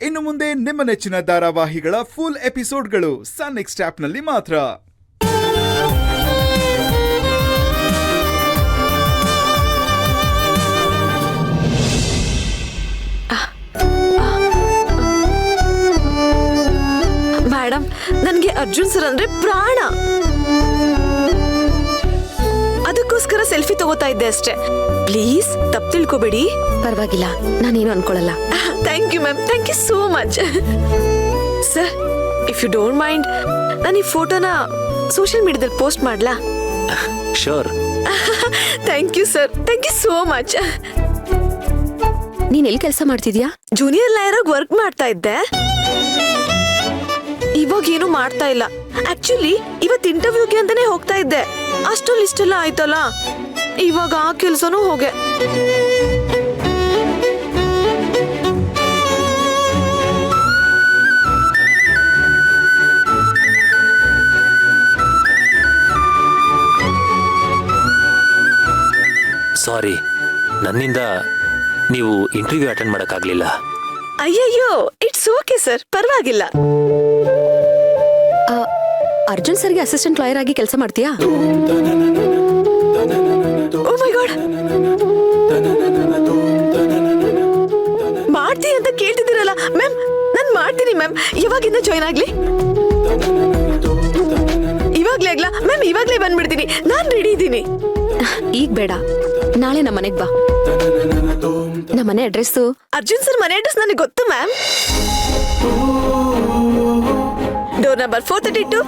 ಇನ್ನು ಮುಂದೆ ನಿಮ್ಮ ನೆಚ್ಚಿನ ಧಾರಾವಾಹಿಗಳ ಫುಲ್ ಎಪಿಸೋಡ್ಗಳು ಸನ್ ನೆಕ್ಸ್ಟ್ ಆಪ್ನಲ್ಲಿ ಮಾತ್ರ. ಮೇಡಮ್, ನನ್ಗೆ ಅರ್ಜುನ್ ಸರ್ ಅಂದ್ರೆ ಪ್ರಾಣ. ಅದಕ್ಕೋಸ್ಕರ ಸೆಲ್ಫಿ ತಗೋತಾ ಇದ್ದೆ ಅಷ್ಟೇ. ಪ್ಲೀಸ್ ತಪ್ಪು ತಿಳ್ಕೊಬೇಡಿ. ಪರವಾಗಿಲ್ಲ, ನಾನೇನು ಅನ್ಕೊಳ್ಳಲ್ಲ. Thank you ma'am, thank you so much. Sir, if you don't mind, ನಾನು ಈ ಫೋಟೋನ ಸೋಷಿಯಲ್ ಮೀಡಿಯಾದಲ್ಲಿ ಪೋಸ್ಟ್ ಮಾಡ್ಲಾ? Sure. Thank you sir, thank you so much. ನೀನ್ ಎಲ್ಲಿ ಕೆಲಸ ಮಾಡ್ತಿದ್ಯಾ? ಜೂನಿಯರ್ ಲಾಯರ್ ಆಗಿ ವರ್ಕ್ ಮಾಡ್ತಾ ಇದ್ದೆ. ಇವಾಗ ಏನು ಮಾಡ್ತಾ ಇಲ್ಲ. ಆಕ್ಚುಲಿ ಇವತ್ತು ಇಂಟರ್ವ್ಯೂಗೆ ಅಂತಾನೆ ಹೋಗ್ತಾ ಇದ್ದೆ. ಅಷ್ಟೊಂದು ಇಷ್ಟೆಲ್ಲ ಆಯ್ತಲ್ಲ, ಇವಾಗ ಆ ಕೆಲ್ಸನೂ ಹೋಗೆ. ಸಾರಿ, ನನ್ನಿಂದ ನೀವು ಇಂಟರ್ವ್ಯೂ ಅಟೆಂಡ್ ಮಾಡಕ್ಕಾಗ್ಲಿಲ್ಲ. ಅಯ್ಯಯ್ಯೋ, ಇಟ್ಸ್ ಓಕೆ ಸರ್, ಪರವಾಗಿಲ್ಲ. ಅರ್ಜುನ್ ಸರ್ಗೆ ಅಸಿಸ್ಟೆಂಟ್ ಲಾಯರ್ ಆಗಿ ಕೆಲಸ ಮಾಡ್ತೀಯಾ? ಓ ಮೈ ಗಾಡ್, ಮಾಡ್ತೀನಿ ಅಂತ ಕೇಳ್ತಿದ್ದೀರಲ್ಲ ಮ್ಯಾಮ್. ನಾನು ಮಾಡ್ತೀನಿ ಮ್ಯಾಮ್. ಯಾವಾಗಿಂದ ಜಾಯ್ನ್ ಆಗ್ಲಿ? ಇವಾಗ್ಲೇ ಆಗ್ಲಾ ಮ್ಯಾಮ್? ಇವಾಗ್ಲೇ ಬಂದ್ಬಿಡ್ತೀನಿ, ನಾನ್ ರೆಡಿ ಇದ್ದೀನಿ. ಈಗ ಬೇಡ, ನಾಳೆ ನಮ್ಮ ಮನೆಗ್ ಬಾ. ನಮ್ಮ ಮನೆ ಅಡ್ರೆಸ್? ಅರ್ಜುನ್ ಸರ್ ಮನೆ ಅಡ್ರೆಸ್ ನನಗೆ ಗೊತ್ತು ಮ್ಯಾಮ್. Door number 432.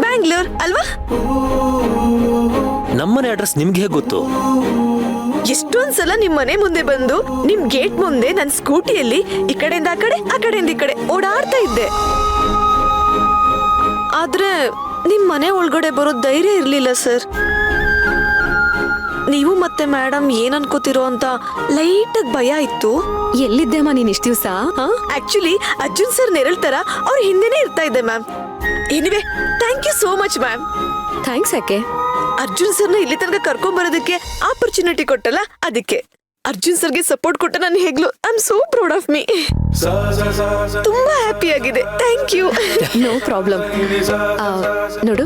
ಬ್ಯಾಂಗ್ಳೂರ್ ಅಲ್ವಾ? ನಮ್ಮನೆ ಅಡ್ರೆಸ್ ನಿಮ್ಗೆ ಹೇಗೆ ಗೊತ್ತು? ಎಷ್ಟೊಂದ್ಸಲ ನಿಮ್ ಮನೆ ಮುಂದೆ ಬಂದು ನಿಮ್ ಗೇಟ್ ಮುಂದೆ ನನ್ ಸ್ಕೂಟಿಯಲ್ಲಿ ಈ ಕಡೆಯಿಂದ ಆ ಕಡೆ, ಆ ಕಡೆಯಿಂದ ಈ ಕಡೆ ಓಡಾಡ್ತಾ ಇದ್ದೆ. ಆದ್ರೆ ನಿಮ್ ಮನೆ ಒಳಗಡೆ ಬರೋ ಧೈರ್ಯ ಇರ್ಲಿಲ್ಲ ಸರ್. ನೀವು ಮತ್ತೆ ಮೇಡಮ್ ಏನ್ ಅನ್ಕೋತಿರೋ ಅಂತ ಲೈಟ್ ಆಗಿ ಭಯ ಇತ್ತು. ಎಲ್ಲಿದ್ದೆಮ್ಮ ನೀನ್ ಇಷ್ಟ ದಿವ್ಸ? ಆಕ್ಚುಲಿ ಅರ್ಜುನ್ ಸರ್ ನೆರಳ್ ತರ ಅವ್ರ ಹಿಂದೆನೆ ಇರ್ತಾ ಇದ್ದೆ ma'am. Anyway, thank you so much ma'am. Thanks ಯಾಕೆ? ಅರ್ಜುನ್ ಸರ್ನ ಇಲ್ಲಿ ತನಕ ಕರ್ಕೊಂಡ್ ಬರೋದಕ್ಕೆ ಆಪರ್ಚುನಿಟಿ ಕೊಟ್ಟಲ್ಲ, ಅದಕ್ಕೆ. ಅರ್ಜುನ್ ಸರ್ಗೆ ಸಪೋರ್ಟ್ ಕೊಟ್ಟ ನಾನು ಹೇಗ್ಲು I am so proud of me. ತುಂಬಾ ಹ್ಯಾಪಿ ಆಗಿದೆ. Thank you. No problem. ನೋಡು,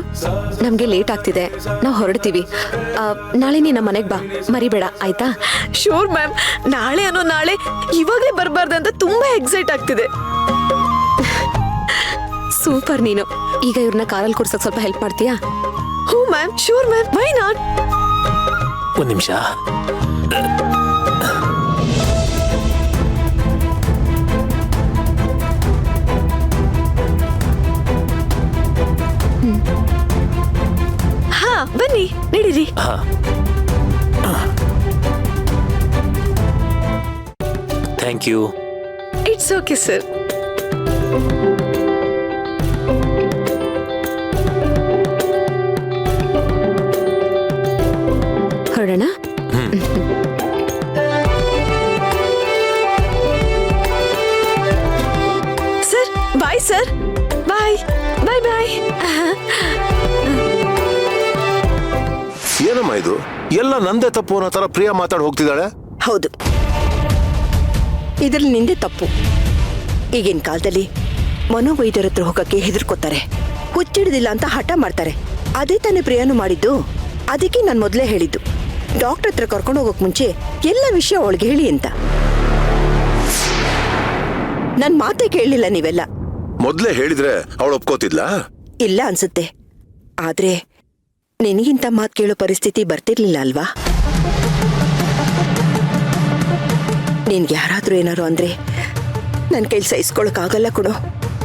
ನಮ್ಗೆ ಲೇಟ್ ಆಗ್ತಿದೆ, ನಾವು ಹೊರಡ್ತೀವಿ. ನಾಳೆ ನೀ ನಮ್ಮ ಮನೆಗ್ ಬಾ, ಮರಿಬೇಡ ಆಯ್ತಾ? Sure ma'am. ನಾಳೆ ಅನ್ನೋ ನಾಳೆ ಇವಾಗಲೇ ಬರಬಾರ್ದಂತ ತುಂಬಾ ಎಕ್ಸೈಟ್ ಆಗ್ತಿದೆ. ಸೂಪರ್ ನೀನು. ಈಗ ಇವ್ರನ್ನ ಕಾರಲ್ಲಿ ಕೂರ್ಸಕ್ ಸ್ವಲ್ಪ ಹೆಲ್ಪ್ ಮಾಡ್ತೀಯಾ? ಹೂ ma'am, sure ma'am, why not? ಒಂದ್ ನಿಮಿಷ. ಹಾ, ಬನ್ನಿ, ನಡೀರಿ. Thank you. It's okay sir. ಹೊರಡೋಣ? Sir bye. Sir bye bye bye. ಏನಮ್ಮ ಇದು? ಎಲ್ಲ ನಂದೇ ತಪ್ಪು ಅನ್ನೋ ತರ ಪ್ರಿಯಾ ಮಾತಾಡಿ ಹೋಗ್ತಿದ್ದಾಳೆ. ಹೌದು, ಇದ್ರಲ್ಲಿ ನಿಂದೆ ತಪ್ಪು. ಈಗಿನ ಕಾಲದಲ್ಲಿ ಮನೋವೈದ್ಯರ ಹತ್ರ ಹೋಗಕ್ಕೆ ಹೆದರ್ಕೋತಾರೆ, ಹುಚ್ಚಿಡ್ದಿಲ್ಲ ಅಂತ ಹಠ ಮಾಡ್ತಾರೆ. ಅದೇ ತಾನೇ ಪ್ರಿಯಾನು ಮಾಡಿದ್ದು. ಅದಕ್ಕೆ ನಾನು ಮೊದಲೇ ಹೇಳಿದ್ದು, ಡಾಕ್ಟರ್ ಹತ್ರ ಕರ್ಕೊಂಡು ಹೋಗೋಕ್ ಮುಂಚೆ ಎಲ್ಲ ವಿಷಯ ಅವಳಿಗೆ ಹೇಳಿ ಅಂತ. ನನ್ ಮಾತೇ ಕೇಳಲಿಲ್ಲ ನೀವೆಲ್ಲ. ಮೊದ್ಲೇ ಹೇಳಿದ್ರೆ ಅವಳು ಒಪ್ಕೋತಿದ್ಲಾ? ಇಲ್ಲ ಅನ್ಸುತ್ತೆ. ಆದ್ರೆ ನಿನಗಿಂತ ಮಾತು ಕೇಳೋ ಪರಿಸ್ಥಿತಿ ಬರ್ತಿರ್ಲಿಲ್ಲ ಅಲ್ವಾ? ನಿನ್ಗೆ ಯಾರಾದ್ರೂ ಏನಾರು ಅಂದ್ರೆ ನನ್ ಕೈಲಿ ಸಹಿಸ್ಕೊಳಕ್ ಆಗಲ್ಲ ಕೊಡು.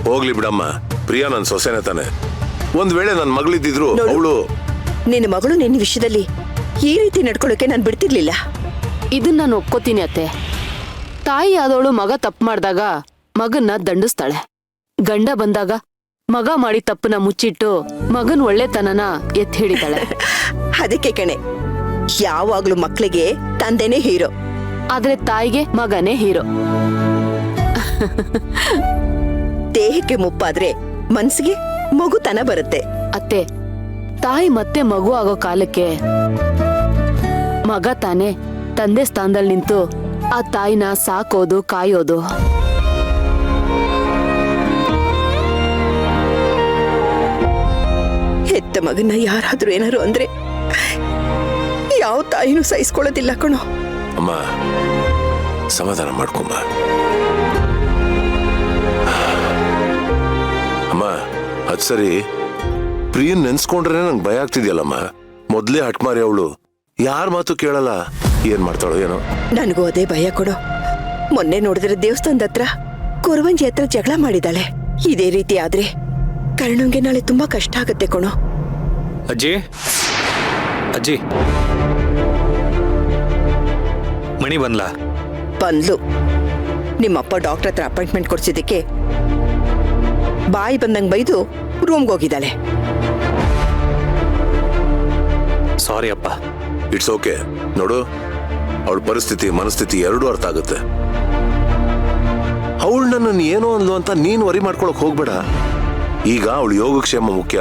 ಹೋಗ್ಲಿ ಬಿಡಮ್ಮ, ಪ್ರಿಯಾ ನನ್ ಸೊಸೆನೆ ತಾನೆ. ಒಂದ್ ವೇಳೆ ನನ್ ಮಗಳಿದ್ದಿದ್ರು ಅವಳು. ನಿನ್ನ ಮಗಳು ನಿನ್ನ ವಿಷಯದಲ್ಲಿ ಈ ರೀತಿ ನಡ್ಕೊಳ್ಳೋಕೆ ನಾನು ಬಿಡ್ತಿರ್ಲಿಲ್ಲ. ಇದನ್ನ ನಾನು ಒಪ್ಕೋತೀನಿ ಅತ್ತೆ. ತಾಯಿ ಆದವಳು ಮಗ ತಪ್ಪು ಮಾಡಿದಾಗ ಮಗನ್ನ ದಂಡಿಸ್ತಾಳೆ. ಗಂಡ ಬಂದಾಗ ಮಗ ಮಾಡಿ ತಪ್ಪನ ಮುಚ್ಚಿಟ್ಟು ಮಗನ್ ಒಳ್ಳೆತನನ ಎತ್ತಿ ಹಿಡಿತಾಳೆ. ಅದಕ್ಕೆ ಕಣೆ, ಯಾವಾಗ್ಲೂ ಮಕ್ಳಿಗೆ ತಂದೆನೇ ಹೀರೋ, ಆದ್ರೆ ತಾಯಿಗೆ ಮಗನೇ ಹೀರೋ. ದೇಹಕ್ಕೆ ಮುಪ್ಪಾದ್ರೆ ಮನ್ಸಿಗೆ ಮಗುತನ ಬರುತ್ತೆ. ಅತ್ತೆ, ತಾಯಿ ಮತ್ತೆ ಮಗು ಆಗೋ ಕಾಲಕ್ಕೆ ಮಗ ತಾನೇ ತಂದೆ ಸ್ಥಾನದಲ್ಲಿ ನಿಂತು ಆ ತಾಯಿನ ಸಾಕೋದು ಕಾಯೋದು. ಹೆತ್ತ ಮಗನ ಯಾರಾದ್ರೂ ಏನಾರು ಅಂದ್ರೆ ಯಾವ ತಾಯಿನೂ ಸಹಿಸ್ಕೊಳ್ಳೋದಿಲ್ಲ ಕಣೋ. ಅಮ್ಮ ಸಮಾಧಾನ ಮಾಡ್ಕೊಂಬ. ಅಮ್ಮ ಅದ್ ಸರಿ, ಪ್ರಿಯನ್ ನೆನ್ಸ್ಕೊಂಡ್ರೆ ನಂಗೆ ಭಯ ಆಗ್ತಿದ್ಯಲ್ಲಮ್ಮ. ಮೊದ್ಲೇ ಹಟ್ಮಾರಿ ಅವಳು, ಯಾರ ಮಾತು ಕೇಳಲ್ಲ, ಏನ್ ಮಾಡ್ತಾಳೋ ಏನೋ. ನನಗೂ ಅದೇ ಭಯ ಕೊಡು. ಮೊನ್ನೆ ನೋಡಿದ್ರೆ ದೇವಸ್ಥಾನದ ಹತ್ರ ಕೊರವಂಜಿ ಹತ್ರ ಜಗಳ ಮಾಡಿದಾಳೆ. ಇದೇ ರೀತಿ ಆದ್ರೆ ಕರ್ಣಂಗೆ ನಾಳೆ ತುಂಬಾ ಕಷ್ಟ ಆಗತ್ತೆ ಕಣೋ. ಅಜ್ಜಿ, ಅಜ್ಜಿ, ಮಣಿ ಬಂದ್ಲಾ? ಬಂದ್ಲು. ನಿಮ್ಮಪ್ಪ ಡಾಕ್ಟರ್ ಹತ್ರ ಅಪಾಯಿಂಟ್ಮೆಂಟ್ ಕೊಡ್ಸಿದ್ದಕ್ಕೆ ಬಾಯಿ ಬಂದಂಗ್ ಬೈದು ರೂಮ್ಗೆ ಹೋಗಿದ್ದಾಳೆ. ಸಾರಿ ಅಪ್ಪ. It's okay. ನೋಡು, ಅವಳ ಪರಿಸ್ಥಿತಿ ಮನಸ್ಥಿತಿ ಎರಡೂ ಅರ್ಥ ಆಗುತ್ತೆ. ಅವಳು ನನ್ನನ್ನು ಏನೋ ಅಂದ್ಲು ಅಂತ ನೀನು ವರಿ ಮಾಡ್ಕೊಳಕ್ ಹೋಗ್ಬೇಡ. ಈಗ ಅವಳು ಯೋಗಕ್ಷೇಮ ಮುಖ್ಯ.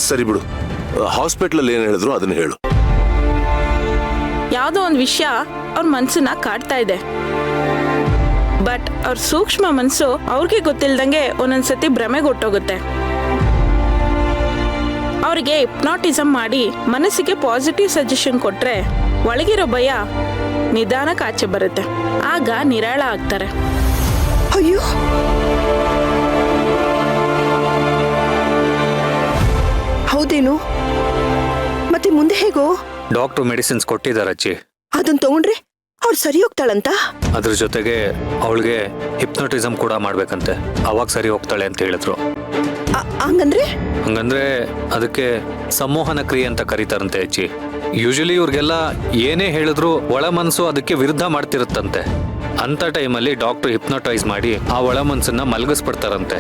ಸರಿ ಬಿಡು, ಹಾಸ್ಪಿಟ್ಲಲ್ಲಿ ಏನ್ ಹೇಳಿದ್ರು ಅದನ್ನ ಹೇಳು. ಯಾವುದೋ ಒಂದು ವಿಷಯ ಅವ್ರ ಮನ್ಸನ್ನ ಕಾಡ್ತಾ ಇದೆ. ಬಟ್ ಅವ್ರ ಸೂಕ್ಷ್ಮ ಮನ್ಸು ಅವ್ರಿಗೆ ಗೊತ್ತಿಲ್ದಂಗೆ ಒಂದೊಂದ್ಸತಿ ಭ್ರಮೆಗೊಟ್ಟೋಗುತ್ತೆ. ಅವ್ರಿಗೆ ಹಿಪ್ನಾಟಿಸಮ್ ಮಾಡಿ ಮನಸ್ಸಿಗೆ ಪಾಸಿಟಿವ್ ಸಜೆಷನ್ ಕೊಟ್ರೆ ಒಳಗಿರೋ ಭಯ ನಿಧಾನಕ್ಕೆ ಆಚೆ ಬರುತ್ತೆ. ಆಗ ನಿರಾಳ ಆಗ್ತಾರೆ. ಅಯ್ಯೋ, ಹೌದೇನು? ಮತ್ತೆ ಮುಂದೆ ಹೇಗೋ? ಡಾಕ್ಟರ್ ಮೆಡಿಸಿನ್ಸ್ ಕೊಟ್ಟಿದ್ದಾರೆ ಅಜ್ಜಿ. ಅದನ್ನ ತಗೊಂಡ್ರೆ ಅವ್ಳು ಸರಿ ಹೋಗ್ತಾಳಂತ? ಅದ್ರ ಜೊತೆಗೆ ಅವಳಿಗೆ ಹಿಪ್ನೋಟಿಸಮ್ ಕೂಡ ಮಾಡ್ಬೇಕಂತೆ, ಅವಾಗ ಸರಿ ಹೋಗ್ತಾಳೆ ಅಂತ ಹೇಳಿದ್ರು. ಹಂಗಂದ್ರೆ? ಹಂಗಂದ್ರೆ ಅದಕ್ಕೆ ಸಂಮೋಹನ ಕ್ರಿಯೆ ಅಂತ ಕರೀತಾರಂತೆ ಅಜ್ಜಿ. ಯೂಶಲಿ ಇವ್ರಿಗೆಲ್ಲ ಏನೇ ಹೇಳಿದ್ರು ಒಳ ಮನಸ್ಸು ಅದಕ್ಕೆ ವಿರುದ್ಧ ಮಾಡ್ತಿರುತ್ತಂತೆ. ಅಂತ ಟೈಮಲ್ಲಿ ಡಾಕ್ಟರ್ ಹಿಪ್ನೋಟೈಸ್ ಮಾಡಿ ಆ ಒಳ ಮನಸ್ಸನ್ನ ಮಲಗಿಸ್ಬಿಡ್ತಾರಂತೆ.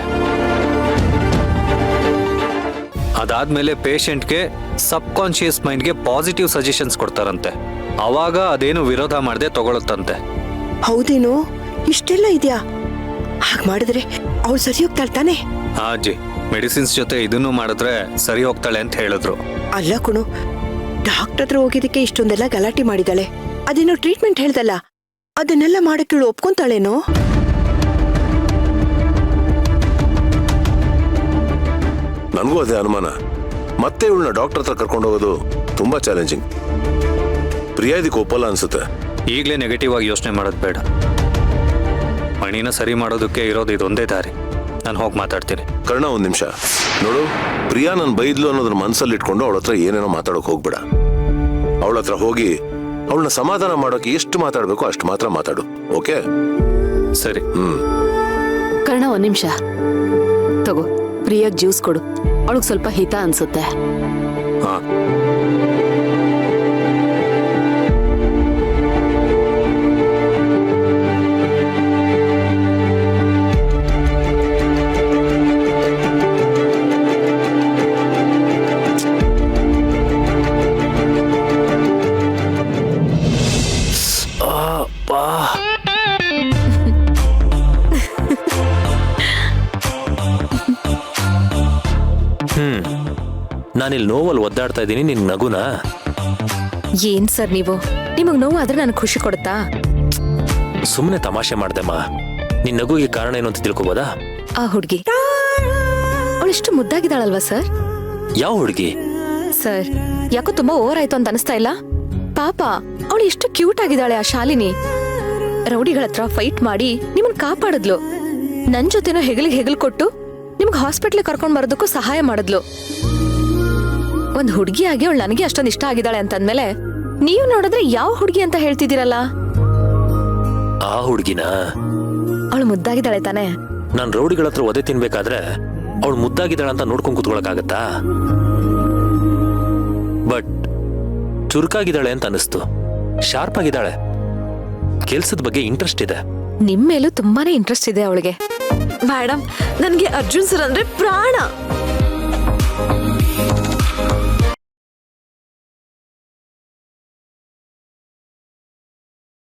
ಅದಾದ್ಮೇಲೆ ಪೇಷಂಟ್ಗೆ ಸಬ್ ಕಾನ್ಶಿಯಸ್ ಮೈಂಡ್ಗೆ ಪಾಸಿಟಿವ್ ಸಜೆಷನ್ಸ್ ಕೊಡ್ತಾರಂತೆ. ಅವಾಗ ಅದೇನು ವಿರೋಧ ಮಾಡದೆ ತಗೊಳುತ್ತಂತೆ. ಹೌದೇನು? ಇಷ್ಟೆಲ್ಲ ಇದೆಯಾ? ಹಾಗೆ ಮಾಡಿದ್ರೆ ಅವಳು ಸರಿ ಹೋಗ್ತಾಳೆ ತಾನೆ? ಹಾ ಅಜ್ಜಿ, ಮೆಡಿಸಿನ್ಸ್ ಜೊತೆ ಇದನ್ನು ಮಾಡಿದ್ರೆ ಸರಿ ಹೋಗ್ತಾಳೆ ಅಂತ ಹೇಳಿದ್ರು. ಅಲ್ಲ ಕುಣು, ಡಾಕ್ಟರ್ ಹತ್ರ ಹೋಗಿದ್ದಕ್ಕೆ ಇಷ್ಟೊಂದೆಲ್ಲ ಗಲಾಟೆ ಮಾಡಿದಾಳೆ. ಅದೇನೋ ಟ್ರೀಟ್ಮೆಂಟ್ ಹೇಳ್ದಲ್ಲ, ಅದನ್ನೆಲ್ಲ ಮಾಡಕ್ಕೆ ಇವಳು ಒಪ್ಕೊಂತಾಳೇನೋ? ನನಗೂ ಅದೇ ಅನುಮಾನ. ಮತ್ತೆ ಇವಳನ್ನ ಡಾಕ್ಟರ್ ಹತ್ರ ಕರ್ಕೊಂಡು ಹೋಗೋದು ತುಂಬಾ ಚಾಲೆಂಜಿಂಗ್. ಪ್ರಿಯಾ ಇದಕ್ಕೆ ಒಪ್ಪಲ್ಲ ಅನ್ಸುತ್ತೆ. ಈಗಲೇ ನೆಗೆಟಿವ್ ಆಗಿ ಯೋಚನೆ ಮಾಡೋದು ಬೇಡ. ಮಣಿನ ಸರಿ ಮಾಡೋದಕ್ಕೆ ಇರೋದು ಇದೊಂದೇ ದಾರಿ. ನಾನು ಹೋಗಿ ಮಾತಾಡ್ತೀನಿ. ಕರ್ಣ, ಒಂದ್ ನಿಮಿಷ ನೋಡು. ಪ್ರಿಯಾ ನನ್ ಬೈದ್ಲು ಅನ್ನೋದ್ರ ಮನ್ಸಲ್ಲಿ ಇಟ್ಕೊಂಡು ಅವಳ ಹತ್ರ ಏನೇನೋ ಮಾತಾಡೋಕ್ ಹೋಗ್ಬೇಡ. ಅವಳ ಹತ್ರ ಹೋಗಿ ಅವಳನ್ನ ಸಮಾಧಾನ ಮಾಡೋಕೆ ಎಷ್ಟು ಮಾತಾಡ್ಬೇಕು ಅಷ್ಟು ಮಾತ್ರ ಮಾತಾಡು. ಓಕೆ? ಸರಿ. ಕರ್ಣ, ಒಂದ್ ನಿಮಿಷ ತಗೋ, ಪ್ರಿಯಾಗ್ ಜ್ಯೂಸ್ ಕೊಡು. ಅವಳಿಗೆ ಸ್ವಲ್ಪ ಹಿತ ಅನ್ಸುತ್ತೆ. ಹಾ. ನಾನಿಲ್ಲಿ ನೋವಲ್ಲಿ ಒದ್ದಾಡ್ತಾ ಇದ್ದೀನಿ, ನಿನ್ ನಗುನಾ? ಏನ್ ಸರ್ ನೀವು? ನಿಮಗ್ ನೋವು ಆದ್ರೆ ನನಗೆ ಖುಷಿ ಕೊಡುತ್ತಾ? ಸುಮ್ಮನೆ ತಮಾಷೆ ಮಾಡ್ದಮ್ಮ. ನಿನ್ ನಗುಗೆ ಕಾರಣ ಏನು ಅಂತ ತಿಳ್ಕೊಬೋದಾ? ಆ ಹುಡ್ಗಿ ಅವಳಿಷ್ಟು ಮುದ್ದಾಗಿದ್ದಾಳಲ್ವಾ ಸರ್? ಯಾವ ಹುಡುಗಿ? ಸರ್, ಯಾಕೋ ತುಂಬಾ ಓವರ್ ಆಯ್ತು ಅಂತ ಅನಿಸ್ತಾ ಇಲ್ಲ? ಪಾಪ ಅವಳು ಎಷ್ಟು ಕ್ಯೂಟ್ ಆಗಿದ್ದಾಳೆ. ಆ ಶಾಲಿನಿ ರೌಡಿಗಳ ಹತ್ರ ಫೈಟ್ ಮಾಡಿ ನಿಮ್ಮನ್ ಕಾಪಾಡಿದ್ಲು. ನನ್ ಜೊತೆನೋ ಹೆಗಲ್ ಕೊಟ್ಟು ನಿಮ್ಗೆ ಹಾಸ್ಪಿಟ್ಲ್ ಕರ್ಕೊಂಡ್ ಬರೋದಕ್ಕೂ ಸಹಾಯ ಮಾಡಿದ್ಲು. ಒಂದ್ ಹುಡುಗಿ ಆಗಿ ಅವಳು ನನಗೆ ಅಷ್ಟೊಂದು ಇಷ್ಟ ಆಗಿದ್ದಾಳೆ ಅಂತಂದ್ಮೇಲೆ ನೀವು ನೋಡಿದ್ರೆ ಯಾವ ಹುಡುಗಿ ಅಂತ ಹೇಳ್ತಿದ್ದೀರಲ್ಲ? ಆ ಹುಡುಗಿನ? ಅವಳು ಮುದ್ದಾಗಿದ್ದಾಳೆ ತಾನೆ? ನಾನ್ ರೌಡಿಗಳ ಹತ್ರ ಒದೆ ತಿನ್ಬೇಕಾದ್ರೆ ಅವಳು ಮುದ್ದಾಗಿದ್ದಾಳೆ ಅಂತ ನೋಡ್ಕೊಂಡ್ ಕೂತ್ಕೊಳಕಾಗತ್ತಾ? ಬಟ್ ಚುರುಕಾಗಿದ್ದಾಳೆ ಅಂತ ಅನಿಸ್ತು. ಶಾರ್ಪ್ ಆಗಿದ್ದಾಳೆ. ಕೆಲ್ಸದ ಬಗ್ಗೆ ಇಂಟ್ರೆಸ್ಟ್ ಇದೆ. ನಿಮ್ ಮೇಲೂ ತುಂಬಾನೇ ಇಂಟ್ರೆಸ್ಟ್ ಇದೆ ಅವಳಿಗೆ. ಮೇಡಮ್, ನನ್ಗೆ ಅರ್ಜುನ್ ಸರ್ ಅಂದ್ರೆ ಪ್ರಾಣ.